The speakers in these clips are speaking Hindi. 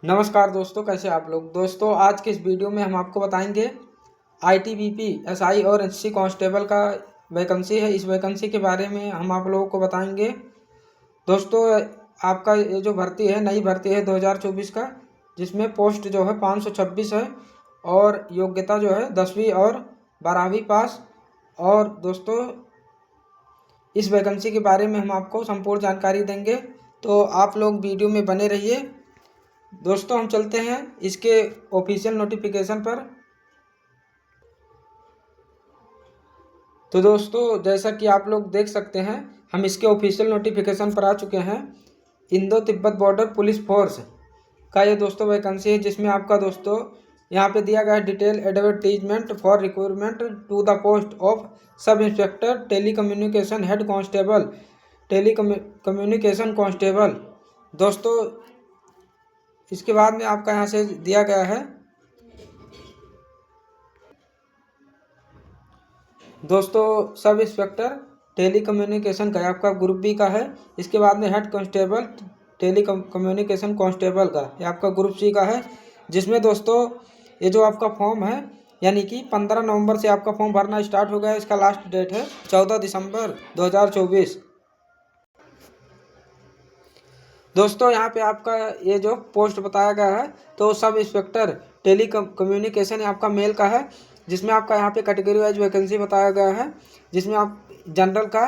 नमस्कार दोस्तों, कैसे आप लोग। दोस्तों आज के इस वीडियो में हम आपको बताएंगे आईटीबीपी एसआई और एससी कांस्टेबल का वैकेंसी है। इस वैकेंसी के बारे में हम आप लोगों को बताएंगे। दोस्तों आपका ये जो भर्ती है, नई भर्ती है 2024 का, जिसमें पोस्ट जो है 526 है और योग्यता जो है 10वीं और 12वीं पास। और दोस्तों इस वैकेंसी के बारे में हम आपको संपूर्ण जानकारी देंगे, तो आप लोग वीडियो में बने रहिए। दोस्तों हम चलते हैं इसके ऑफिशियल नोटिफिकेशन पर। तो दोस्तों जैसा कि आप लोग देख सकते हैं, हम इसके ऑफिशियल नोटिफिकेशन पर आ चुके हैं। Indo Tibet border police force का ये दोस्तों वैकेंसी है, जिसमें आपका दोस्तों यहाँ पे दिया गया है detail advertisement for recruitment to the post of sub inspector telecommunication head constable telecommunication constable. दोस्तों इसके बाद में आपका यहाँ से दिया गया है दोस्तों सब इंस्पेक्टर टेली कम्युनिकेशन का आपका ग्रुप बी का है। इसके बाद में head constable telecommunication constable का ये आपका ग्रुप सी का है, जिसमें दोस्तों ये जो आपका फॉर्म है, यानी कि 15 नवंबर से आपका फॉर्म भरना स्टार्ट हो गया है। इसका लास्ट डेट है 14 दिसंबर 2024। दोस्तों यहाँ पे आपका ये जो पोस्ट बताया गया है, तो सब इंस्पेक्टर टेली कम्युनिकेशन आपका मेल का है, जिसमें आपका यहाँ पे कैटेगरी वाइज वैकेंसी बताया गया है। जिसमें आप जनरल का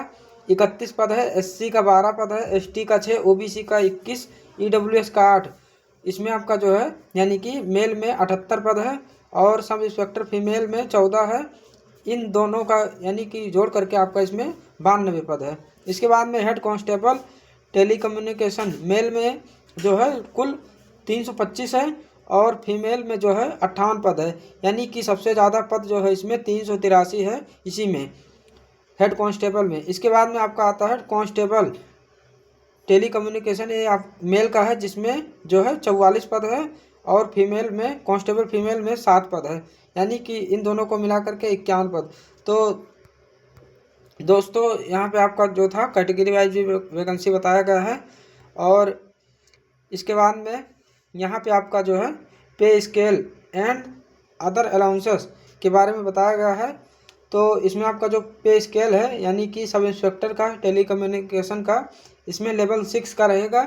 31 पद है, एससी का 12 पद है, एसटी का 6, ओबीसी का 21, ईडब्ल्यूएस का 8। इसमें आपका जो है यानी कि मेल में 78 पद है और सब इंस्पेक्टर फीमेल में 14 है। इन दोनों का यानी कि जोड़ करके आपका इसमें 92 पद है। इसके बाद में head constable telecommunication male में जो है कुल 325 है और फीमेल में जो है 58 पद है, यानी कि सबसे ज़्यादा पद जो है इसमें 383 है इसी में हेड कांस्टेबल में। इसके बाद में आपका आता है कांस्टेबल टेली कम्युनिकेशन, ये आप मेल का है, जिसमें जो है 44 पद है और फीमेल में कांस्टेबल फीमेल में 7 पद है, यानी कि इन दोनों को मिला करके 51 पद। तो दोस्तों यहाँ पे आपका जो था कैटेगरी वाइज भी वैकेंसी बताया गया है। और इसके बाद में यहाँ पे आपका जो है पे स्केल एंड अदर अलाउंसेस के बारे में बताया गया है। तो इसमें आपका जो पे स्केल है, यानी कि सब इंस्पेक्टर का टेली कम्युनिकेशन का, इसमें लेवल 6 का रहेगा।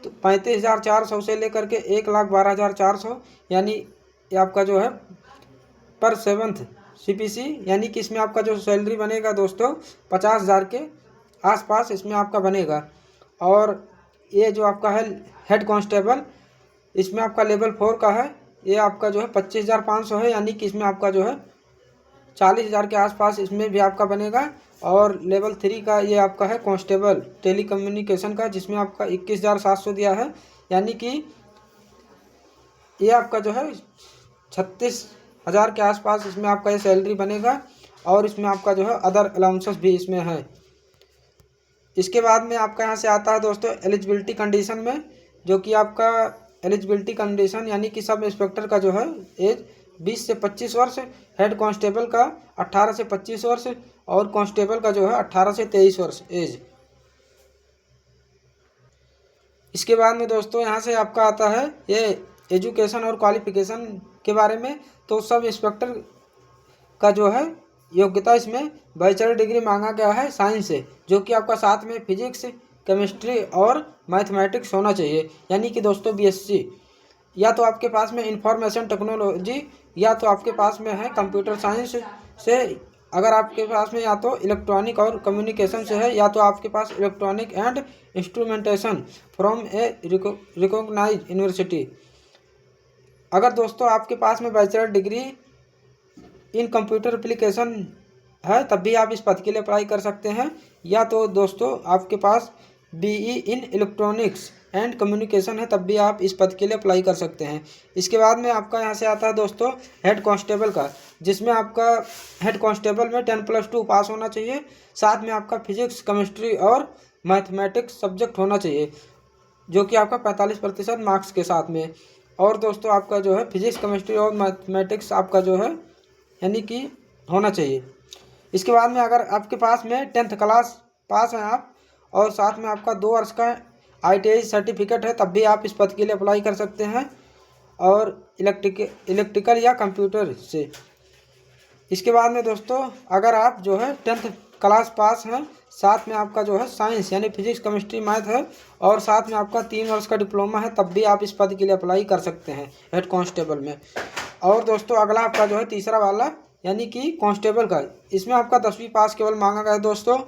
तो 35,400 से लेकर के 1,12,400, यानी ये आपका जो है पर 7th सीपीसी, यानी कि इसमें आपका जो सैलरी बनेगा दोस्तों 50,000 के आसपास इसमें आपका बनेगा। और ये जो आपका है हेड कांस्टेबल, इसमें आपका लेवल 4 का है, ये आपका जो है 25,500 है, यानी कि इसमें आपका जो है 40,000 के आसपास इसमें भी आपका बनेगा। और लेवल 3 का ये आपका है कांस्टेबल टेली कम्युनिकेशन का, जिसमें आपका 21,700 दिया है, यानी कि ये आपका जो है 36,000 के आसपास इसमें आपका ये सैलरी बनेगा। और इसमें आपका जो है अदर अलाउंसेस भी इसमें है। इसके बाद में आपका यहाँ से आता है दोस्तों एलिजिबिलिटी कंडीशन में, जो कि आपका एलिजिबिलिटी कंडीशन यानी कि सब इंस्पेक्टर का जो है एज 20 से 25 वर्ष, हेड कांस्टेबल का 18 से 25 वर्ष और कांस्टेबल का जो है 18 से 23 वर्ष एज। इसके बाद में दोस्तों यहाँ से आपका आता है ये एजुकेशन और क्वालिफिकेशन के बारे में। तो सब इंस्पेक्टर का जो है योग्यता, इसमें बैचलर डिग्री मांगा गया है साइंस से, जो कि आपका साथ में फिजिक्स, केमिस्ट्री और मैथमेटिक्स होना चाहिए, यानी कि दोस्तों बीएससी। या तो आपके पास में इंफॉर्मेशन टेक्नोलॉजी, या तो आपके पास में है कंप्यूटर साइंस से। अगर आपके पास में या तो इलेक्ट्रॉनिक और कम्युनिकेशन से है, या तो आपके पास electronic and instrumentation from a recognise university. अगर दोस्तों आपके पास में bachelor degree in computer application है, तब भी आप इस पद के लिए अप्लाई कर सकते हैं। या तो दोस्तों आपके पास BE in electronics and communication है, तब भी आप इस पद के लिए अप्लाई कर सकते हैं। इसके बाद में आपका यहाँ से आता है दोस्तों हेड कांस्टेबल का, जिसमें आपका हेड कांस्टेबल में 10+2 पास होना चाहिए, साथ में आपका फिजिक्स, केमिस्ट्री और मैथमेटिक्स सब्जेक्ट होना चाहिए, जो कि आपका 45% मार्क्स के साथ में। और दोस्तों आपका जो है फिजिक्स, केमिस्ट्री और मैथमेटिक्स आपका जो है यानी कि होना चाहिए। इसके बाद में अगर आपके पास में 10th क्लास पास हैं आप, और साथ में आपका 2 वर्ष का ITI सर्टिफिकेट है तब भी आप इस पद के लिए अप्लाई कर सकते हैं, और इलेक्ट्रिकल या कंप्यूटर से। इसके बाद में दोस्तों अगर आप जो है 10th क्लास पास हैं, साथ में आपका जो है साइंस यानी फिजिक्स केमिस्ट्री मैथ है, और साथ में आपका 3 वर्ष का डिप्लोमा है, तब भी आप इस पद के लिए अप्लाई कर सकते हैं हेड कांस्टेबल में। और दोस्तों अगला आपका जो है तीसरा वाला यानी कि कांस्टेबल का, इसमें आपका 10वीं पास केवल मांगा गया है दोस्तों।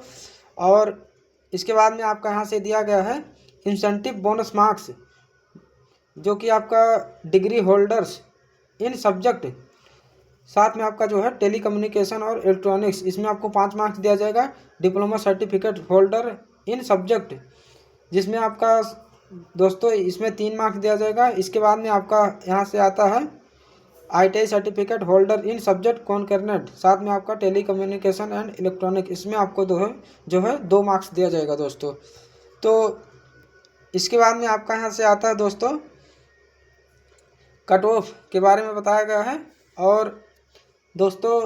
और इसके बाद में आपका यहाँ से दिया गया है इंसेंटिव बोनस मार्क्स, जो कि आपका डिग्री होल्डर्स इन सब्जेक्ट, साथ में आपका जो है टेली कम्युनिकेशन और इलेक्ट्रॉनिक्स, इसमें आपको 5 मार्क्स दिया जाएगा। Diploma certificate holder in subject, जिसमें आपका दोस्तों इसमें 3 मार्क्स दिया जाएगा। इसके बाद में आपका यहाँ से आता है ITI certificate holder in subject concerned, साथ में आपका टेली कम्युनिकेशन एंड इलेक्ट्रॉनिक, इसमें आपको जो है 2 मार्क्स दिया जाएगा दोस्तों। तो इसके बाद में आपका यहाँ से आता है दोस्तों कट ऑफ के बारे में बताया गया है। और दोस्तों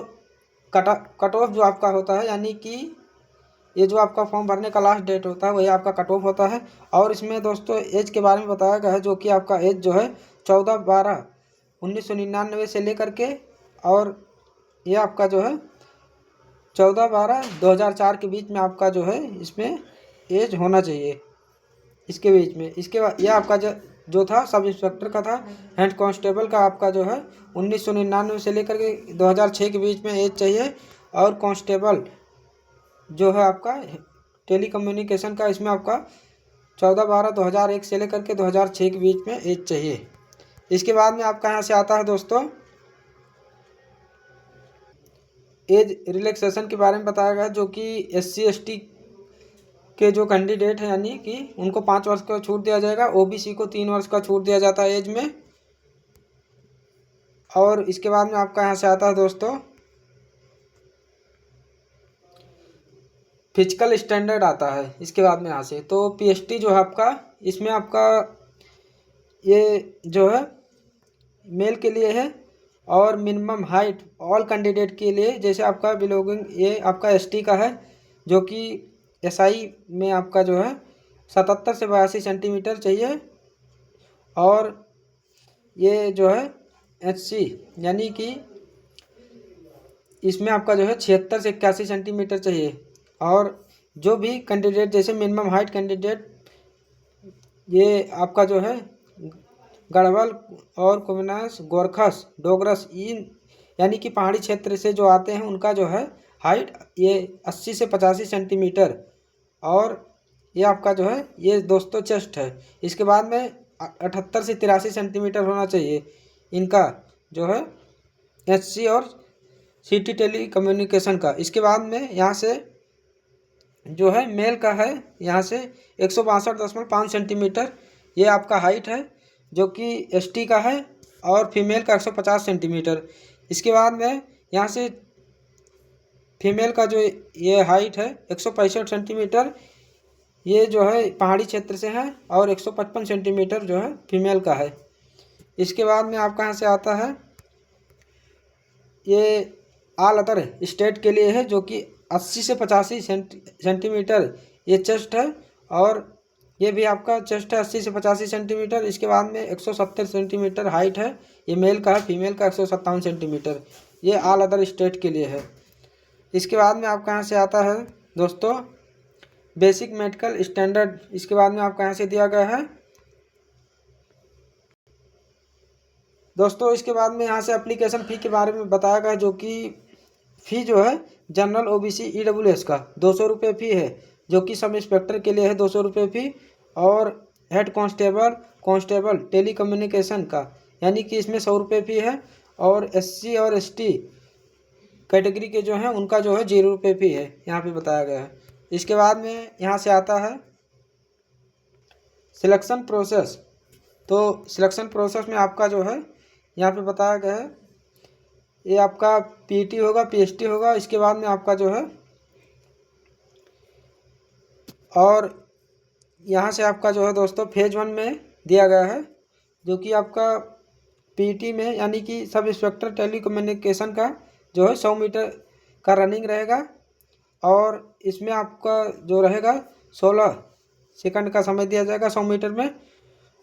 कट ऑफ जो आपका होता है, यानी कि ये जो आपका फॉर्म भरने का लास्ट डेट होता है वही आपका कट ऑफ होता है। और इसमें दोस्तों एज के बारे में बताया गया है, जो कि आपका एज जो है 14/12/1999 से लेकर के, और ये आपका जो है 14/12/2004 के बीच में आपका जो है इसमें एज होना चाहिए, इसके बीच में। इसके बाद यह आपका जो था सब इंस्पेक्टर का था। हेड कांस्टेबल का आपका जो है 1999 से लेकर के 2006 के बीच में एज चाहिए। और कांस्टेबल जो है आपका टेली कम्युनिकेशन का, इसमें आपका 14/12/2001 से लेकर के 2006 के बीच में एज चाहिए। इसके बाद में आपका यहाँ से आता है दोस्तों एज रिलैक्सेशन के बारे में बताया गया, जो कि SC ST के जो कैंडिडेट हैं यानी कि उनको 5 वर्ष का छूट दिया जाएगा। OBC को 3 वर्ष का छूट दिया जाता है एज में। और इसके बाद में आपका यहाँ से आता है दोस्तों फिजिकल स्टैंडर्ड आता है। इसके बाद में यहाँ से तो PST जो है आपका, इसमें आपका ये जो है मेल के लिए है, और मिनिमम हाइट ऑल कैंडिडेट के लिए, जैसे आपका बिलोंगिंग ये आपका ST का है, जो कि SI में आपका जो है 77 से 82 सेंटीमीटर चाहिए। और ये जो है HC यानी कि इसमें आपका जो है 76 से 81 सेंटीमीटर चाहिए। और जो भी कैंडिडेट जैसे मिनिमम हाइट कैंडिडेट ये आपका जो है गढ़वाल और कुमाऊं गोरखस डोगरस इन यानी कि पहाड़ी क्षेत्र से जो आते हैं उनका जो है हाइट ये 80 से 85 सेंटीमीटर। और ये आपका जो है ये दोस्तों चेस्ट है। इसके बाद में 78 से 83 सेंटीमीटर होना चाहिए इनका जो है HC और CT टेली कम्युनिकेशन का। इसके बाद में यहाँ से जो है मेल का है यहाँ से 162.5 सेंटीमीटर ये आपका हाइट है, जो कि ST का है, और फीमेल का 150 सेंटीमीटर। इसके बाद में यहाँ से फीमेल का जो ये हाइट है 165 सेंटीमीटर, ये जो है पहाड़ी क्षेत्र से है, और 155 सेंटीमीटर जो है फीमेल का है। इसके बाद में आपका यहाँ से आता है ये ऑल अदर स्टेट के लिए है, जो कि 80 से 85 सेंटीमीटर ये चेस्ट है, और ये भी आपका चेस्ट है 80 से 85 सेंटीमीटर। इसके बाद में 170 सेंटीमीटर हाइट है, ये मेल का है, फीमेल का 157 सेंटीमीटर, ये ऑल अदर स्टेट के लिए है। इसके बाद में आपका यहाँ से आता है दोस्तों बेसिक मेडिकल स्टैंडर्ड। इसके बाद में आपका यहाँ से दिया गया है दोस्तों। इसके बाद में यहाँ से एप्लीकेशन फ़ी के बारे में बताया गया, जो कि फ़ी जो है जनरल OBC EWS का 200 रुपये फ़ी है, जो कि सब इंस्पेक्टर के लिए है 200 रुपये फ़ी। और हेड कांस्टेबल टेली कम्युनिकेशन का यानी कि इसमें 100 रुपये फ़ी है, और SC और ST कैटेगरी के जो हैं उनका जो है 0 रुपये फ़ी है, यहाँ पे बताया गया है। इसके बाद में यहाँ से आता है सिलेक्शन प्रोसेस। तो सिलेक्शन प्रोसेस में आपका जो है यहाँ पे बताया गया है, ये आपका PT होगा, PST होगा। इसके बाद में आपका जो है और यहाँ से आपका जो है दोस्तों फेज 1 में दिया गया है, जो कि आपका PT में यानी कि सब इंस्पेक्टर टेली कम्युनिकेशन का जो है 100 मीटर का रनिंग रहेगा, और इसमें आपका जो रहेगा 16 सेकंड का समय दिया जाएगा 100 मीटर में,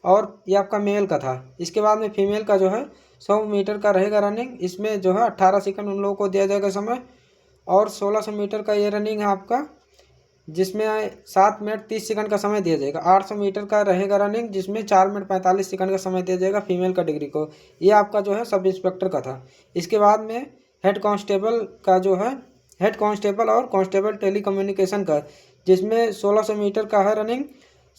और ये आपका मेल का था। इसके बाद में फीमेल का जो है 100 मीटर का रहेगा रनिंग, इसमें जो है 18 सेकंड उन लोगों को दिया जाएगा समय। और 1600 मीटर का ये रनिंग है आपका, जिसमें 7 मिनट 30 सेकंड का समय दिया जाएगा। 800 मीटर का रहेगा रनिंग, जिसमें 4 मिनट 45 सेकंड का समय दिया जाएगा फीमेल कैटेगरी को। ये आपका जो है सब इंस्पेक्टर का था। इसके बाद में हेड कांस्टेबल का जो है, हेड कांस्टेबल और कांस्टेबल टेलीकम्युनिकेशन का, जिसमें 1600 मीटर का है रनिंग,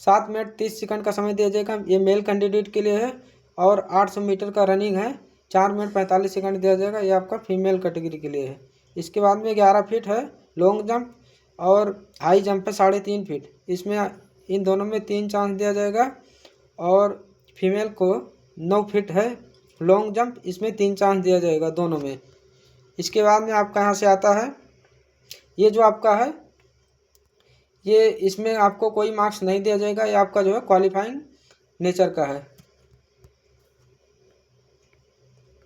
7 मिनट 30 सेकंड का समय दिया जाएगा, ये मेल कैंडिडेट के लिए है। और 800 मीटर का रनिंग है, 4 मिनट 45 सेकंड दिया जाएगा, ये आपका फीमेल कैटेगरी के लिए है। इसके बाद में 11 फीट है लॉन्ग जंप, और हाई जंप है 3.5 फीट, इसमें इन दोनों में 3 चांस दिया जाएगा। और फीमेल को 9 फीट है लॉन्ग जंप, इसमें 3 चांस दिया जाएगा दोनों में। इसके बाद में आपका यहाँ से आता है, ये जो आपका है ये, इसमें आपको कोई मार्क्स नहीं दिया जाएगा, ये आपका जो है क्वालिफाइंग नेचर का है।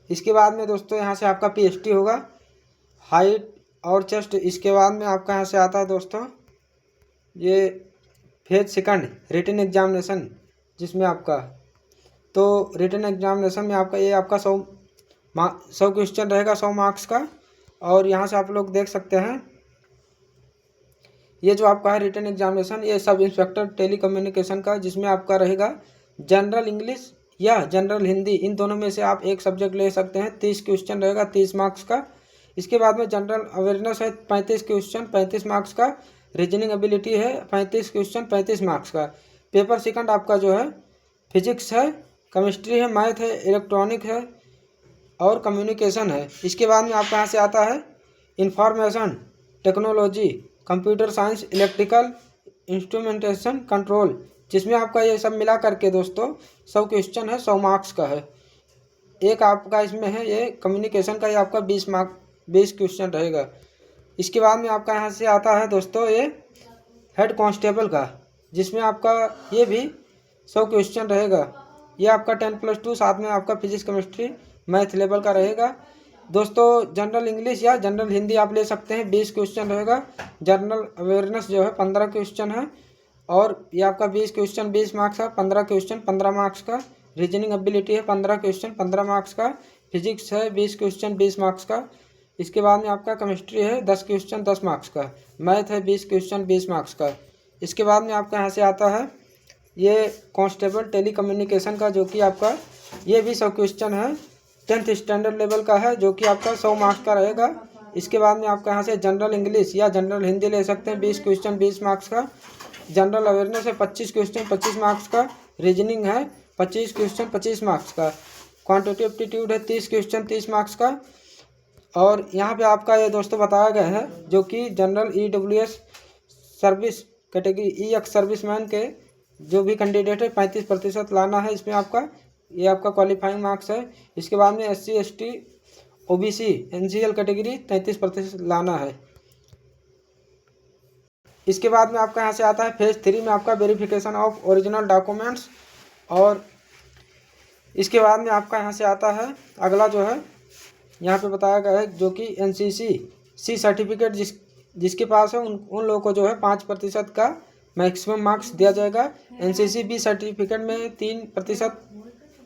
इसके बाद में दोस्तों यहाँ से आपका PST होगा, हाइट और चेस्ट। इसके बाद में आपका यहाँ से आता है दोस्तों ये फेज सेकंड रिटन एग्जामिनेशन, जिसमें आपका तो रिटन एग्जामिनेशन में आपका ये आपका 100 क्वेश्चन रहेगा 100 मार्क्स का। और यहाँ से आप लोग देख सकते हैं ये जो आपका है रिटन एग्जामिनेशन, ये सब इंस्पेक्टर टेलीकम्युनिकेशन का, जिसमें आपका रहेगा जनरल इंग्लिश या जनरल हिंदी, इन दोनों में से आप एक सब्जेक्ट ले सकते हैं। 30 क्वेश्चन रहेगा 30 मार्क्स का। इसके बाद में जनरल अवेयरनेस है 35 क्वेश्चन 35 मार्क्स का। रीजनिंग एबिलिटी है 35 क्वेश्चन 35 मार्क्स का। पेपर सेकंड आपका जो है फिजिक्स है, केमिस्ट्री है, मैथ है, इलेक्ट्रॉनिक है और कम्युनिकेशन है। इसके बाद में आपका यहाँ से आता है information technology, computer science, electrical instrumentation control, जिसमें आपका ये सब मिला करके दोस्तों 100 क्वेश्चन है 100 मार्क्स का है। एक आपका इसमें है ये कम्युनिकेशन का, ये आपका 20 क्वेश्चन रहेगा। इसके बाद में आपका यहाँ से आता है दोस्तों ये हेड कांस्टेबल का, जिसमें आपका ये भी 100 क्वेश्चन रहेगा। ये आपका 10+2, साथ में आपका फिजिक्स केमिस्ट्री मैथ लेवल का रहेगा। दोस्तों जनरल इंग्लिश या जनरल हिंदी आप ले सकते हैं, 20 क्वेश्चन रहेगा। जनरल अवेयरनेस जो है 15 क्वेश्चन है, और ये आपका 20 क्वेश्चन 20 मार्क्स का, 15 क्वेश्चन 15 मार्क्स का। रीजनिंग एबिलिटी है 15 क्वेश्चन 15 मार्क्स का। फिजिक्स है 20 क्वेश्चन 20 मार्क्स का। इसके बाद में आपका केमिस्ट्री है 10 क्वेश्चन 10 मार्क्स का। मैथ है 20 क्वेश्चन 20 मार्क्स का। इसके बाद में आपका यहाँ से आता है ये कांस्टेबल टेलीकम्युनिकेशन का, जो कि आपका ये भी 100 क्वेश्चन है, 10th स्टैंडर्ड लेवल का है, जो कि आपका 100 मार्क्स का रहेगा। इसके बाद में आपका यहाँ से जनरल इंग्लिश या जनरल हिंदी ले सकते हैं, 20 क्वेश्चन 20 मार्क्स का। जनरल अवेयरनेस है 25 क्वेश्चन 25 मार्क्स का। रीजनिंग है 25 क्वेश्चन 25 मार्क्स का। क्वांटिटेटिव एप्टीट्यूड है 30 क्वेश्चन 30 मार्क्स का। और यहाँ पे आपका ये दोस्तों बताया गया है, जो कि general EWS service category EX serviceman के जो भी कैंडिडेट है 35% लाना है इसमें आपका, ये आपका क्वालिफाइंग मार्क्स है। इसके बाद में SC ST OBC NCL category 33% लाना है। इसके बाद में आपका यहाँ से आता है फेज 3 में आपका वेरिफिकेशन ऑफ ओरिजिनल डॉक्यूमेंट्स। और इसके बाद में आपका यहाँ से आता है अगला जो है यहाँ पे बताया गया है, जो कि NCC C सर्टिफिकेट जिसके पास है उन लोगों को जो है 5% का मैक्सिमम मार्क्स दिया जाएगा। NCC B सर्टिफिकेट में 3%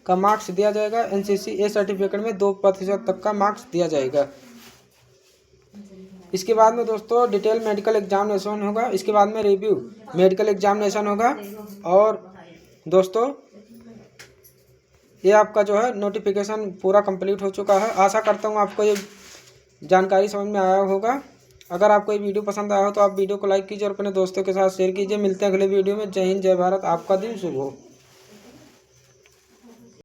का मार्क्स दिया जाएगा। NCC A सर्टिफिकेट में 2% तक का मार्क्स दिया जाएगा। इसके बाद में दोस्तों डिटेल मेडिकल एग्जामिनेशन होगा। इसके बाद में रिव्यू मेडिकल एग्जामिनेशन होगा। और दोस्तों ये आपका जो है नोटिफिकेशन पूरा कंप्लीट हो चुका है। आशा करता हूँ आपको ये जानकारी समझ में आया होगा। अगर आपको ये वीडियो पसंद आया हो तो आप वीडियो को लाइक कीजिए और अपने दोस्तों के साथ शेयर कीजिए। मिलते हैं अगले वीडियो में। जय हिंद जय भारत। आपका दिन शुभ हो।